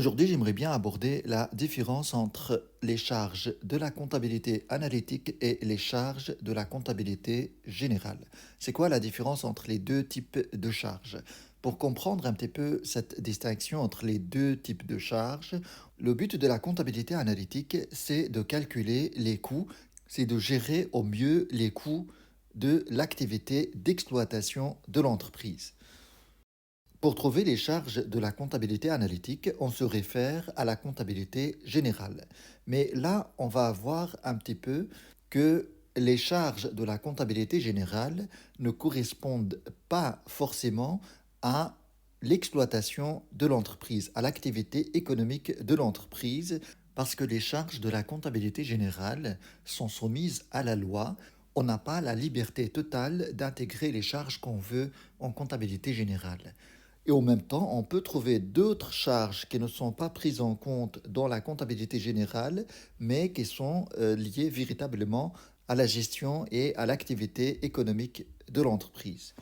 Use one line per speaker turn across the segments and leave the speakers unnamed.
Aujourd'hui, j'aimerais bien aborder la différence entre les charges de la comptabilité analytique et les charges de la comptabilité générale. C'est quoi la différence entre les deux types de charges? Pour comprendre un petit peu cette distinction entre les deux types de charges, le but de la comptabilité analytique, c'est de calculer les coûts, c'est de gérer au mieux les coûts de l'activité d'exploitation de l'entreprise. Pour trouver les charges de la comptabilité analytique, on se réfère à la comptabilité générale. Mais là, on va voir un petit peu que les charges de la comptabilité générale ne correspondent pas forcément à l'exploitation de l'entreprise, à l'activité économique de l'entreprise, parce que les charges de la comptabilité générale sont soumises à la loi. On n'a pas la liberté totale d'intégrer les charges qu'on veut en comptabilité générale. Et en même temps, on peut trouver d'autres charges qui ne sont pas prises en compte dans la comptabilité générale, mais qui sont liées véritablement à la gestion et à l'activité économique de l'entreprise.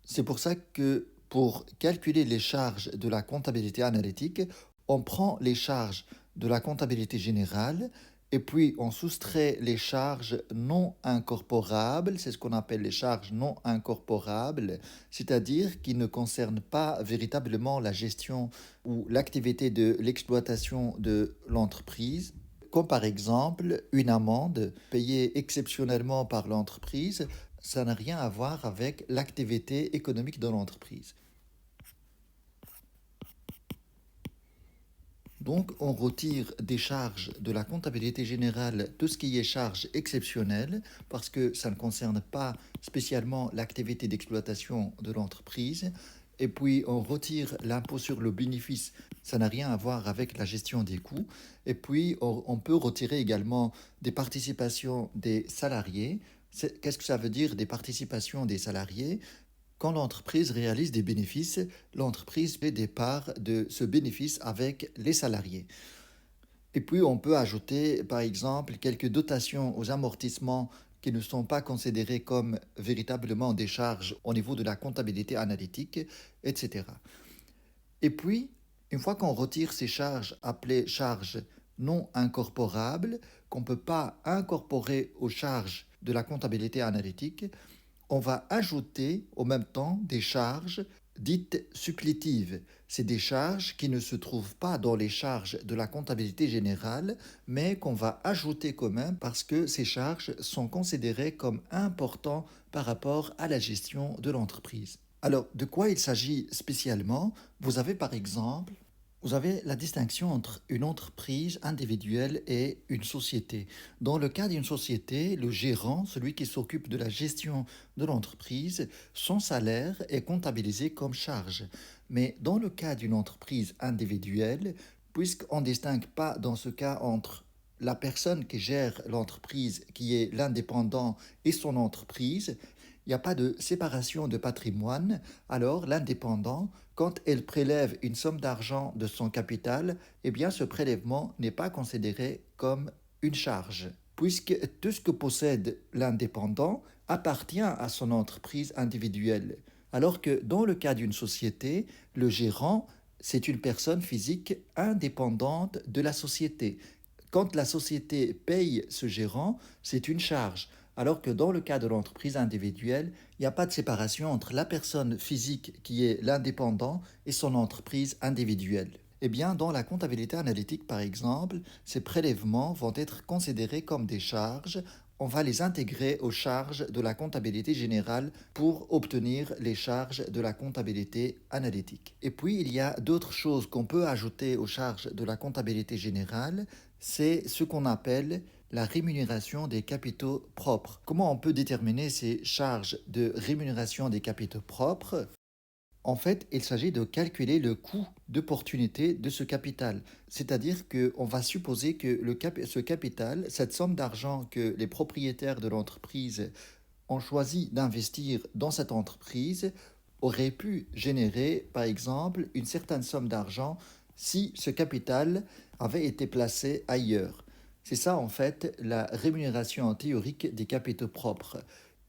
C'est pour ça que pour calculer les charges de la comptabilité analytique, on prend les charges de la comptabilité générale et puis on soustrait les charges non incorporables, c'est ce qu'on appelle les charges non incorporables, c'est-à-dire qui ne concernent pas véritablement la gestion ou l'activité de l'exploitation de l'entreprise, comme par exemple une amende payée exceptionnellement par l'entreprise. Ça n'a rien à voir avec l'activité économique de l'entreprise. Donc, on retire des charges de la comptabilité générale, tout ce qui est charges exceptionnelles, parce que ça ne concerne pas spécialement l'activité d'exploitation de l'entreprise. Et puis, on retire l'impôt sur le bénéfice, ça n'a rien à voir avec la gestion des coûts. Et puis, on peut retirer également des participations des salariés. Qu'est-ce que ça veut dire des participations des salariés? Quand l'entreprise réalise des bénéfices, l'entreprise fait des parts de ce bénéfice avec les salariés. Et puis on peut ajouter par exemple quelques dotations aux amortissements qui ne sont pas considérés comme véritablement des charges au niveau de la comptabilité analytique, etc. Et puis, une fois qu'on retire ces charges appelées charges non incorporables, qu'on ne peut pas incorporer aux charges de la comptabilité analytique, on va ajouter au même temps des charges dites supplétives. C'est des charges qui ne se trouvent pas dans les charges de la comptabilité générale, mais qu'on va ajouter quand même parce que ces charges sont considérées comme importantes par rapport à la gestion de l'entreprise. Alors, de quoi il s'agit spécialement? Vous avez la distinction entre une entreprise individuelle et une société. Dans le cas d'une société, le gérant, celui qui s'occupe de la gestion de l'entreprise, son salaire est comptabilisé comme charge. Mais dans le cas d'une entreprise individuelle, puisqu'on ne distingue pas dans ce cas entre la personne qui gère l'entreprise, qui est l'indépendant, et son entreprise, il n'y a pas de séparation de patrimoine, alors l'indépendant, quand elle prélève une somme d'argent de son capital, eh bien ce prélèvement n'est pas considéré comme une charge, puisque tout ce que possède l'indépendant appartient à son entreprise individuelle. Alors que dans le cas d'une société, le gérant, c'est une personne physique indépendante de la société. Quand la société paye ce gérant, c'est une charge. Alors que dans le cas de l'entreprise individuelle, il n'y a pas de séparation entre la personne physique qui est l'indépendant et son entreprise individuelle. Eh bien, dans la comptabilité analytique, par exemple, ces prélèvements vont être considérés comme des charges. On va les intégrer aux charges de la comptabilité générale pour obtenir les charges de la comptabilité analytique. Et puis, il y a d'autres choses qu'on peut ajouter aux charges de la comptabilité générale. C'est ce qu'on appelle la rémunération des capitaux propres. Comment on peut déterminer ces charges de rémunération des capitaux propres? En fait, il s'agit de calculer le coût d'opportunité de ce capital. C'est-à-dire qu'on va supposer que ce capital, cette somme d'argent que les propriétaires de l'entreprise ont choisi d'investir dans cette entreprise, aurait pu générer, par exemple, une certaine somme d'argent si ce capital avait été placé ailleurs. C'est ça, en fait, la rémunération théorique des capitaux propres.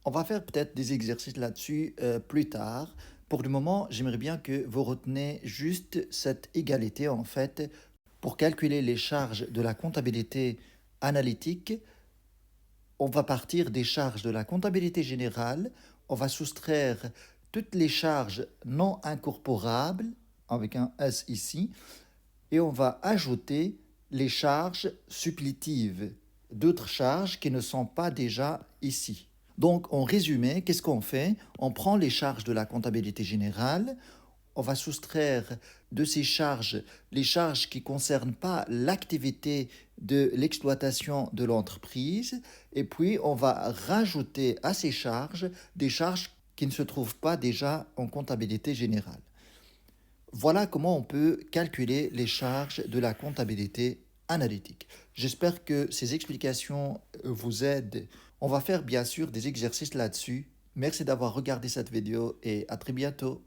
On va faire peut-être des exercices là-dessus plus tard. Pour le moment, j'aimerais bien que vous retenez juste cette égalité, en fait. Pour calculer les charges de la comptabilité analytique, on va partir des charges de la comptabilité générale, on va soustraire toutes les charges non incorporables, avec un S ici, et on va ajouter les charges supplitives, d'autres charges qui ne sont pas déjà ici. Donc, en résumé, qu'est-ce qu'on fait? On prend les charges de la comptabilité générale, on va soustraire de ces charges les charges qui ne concernent pas l'activité de l'exploitation de l'entreprise, et puis on va rajouter à ces charges des charges qui ne se trouvent pas déjà en comptabilité générale. Voilà comment on peut calculer les charges de la comptabilité analytique. J'espère que ces explications vous aident. On va faire bien sûr des exercices là-dessus. Merci d'avoir regardé cette vidéo et à très bientôt.